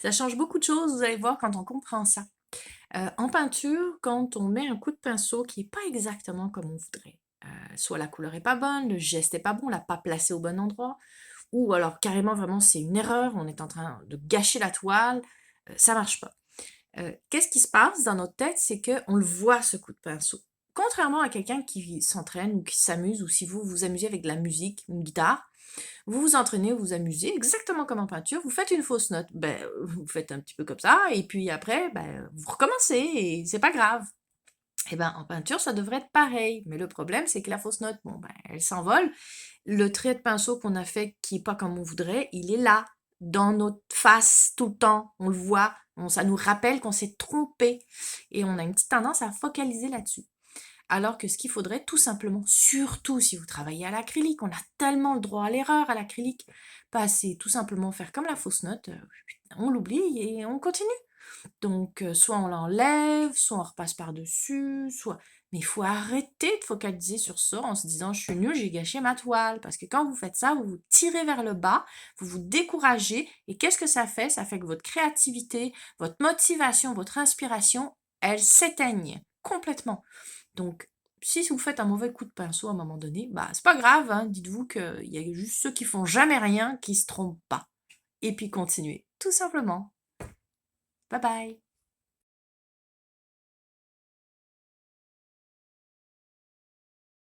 Ça change beaucoup de choses, vous allez voir quand on comprend ça. En peinture, quand on met un coup de pinceau qui est pas exactement comme on voudrait, soit la couleur est pas bonne, le geste est pas bon, on l'a pas placé au bon endroit, ou alors carrément vraiment c'est une erreur, on est en train de gâcher la toile, ça marche pas. Qu'est-ce qui se passe dans notre tête? C'est qu'on le voit ce coup de pinceau. Contrairement à quelqu'un qui s'entraîne ou qui s'amuse ou si vous vous amusez avec de la musique, une guitare, vous vous entraînez, vous vous amusez exactement comme en peinture, vous faites une fausse note, vous faites un petit peu comme ça et puis après, vous recommencez et c'est pas grave. Et ben, en peinture, ça devrait être pareil, mais le problème, c'est que la fausse note, elle s'envole. Le trait de pinceau qu'on a fait qui est pas comme on voudrait, il est là, dans notre face tout le temps, on le voit, ça nous rappelle qu'on s'est trompé et on a une petite tendance à focaliser là-dessus. Alors que ce qu'il faudrait tout simplement, surtout si vous travaillez à l'acrylique, on a tellement le droit à l'erreur à l'acrylique, c'est tout simplement faire comme la fausse note, on l'oublie et on continue. Donc soit on l'enlève, soit on repasse par-dessus, soit mais il faut arrêter de focaliser sur ça en se disant: «Je suis nul, j'ai gâché ma toile». Parce que quand vous faites ça, vous vous tirez vers le bas, vous vous découragez et qu'est-ce que ça fait? Ça fait que votre créativité, votre motivation, votre inspiration, elles s'éteignent complètement. Donc si vous faites un mauvais coup de pinceau à un moment donné, c'est pas grave, hein, dites-vous qu'il y a juste ceux qui font jamais rien qui se trompent pas et puis continuez, tout simplement. Bye bye.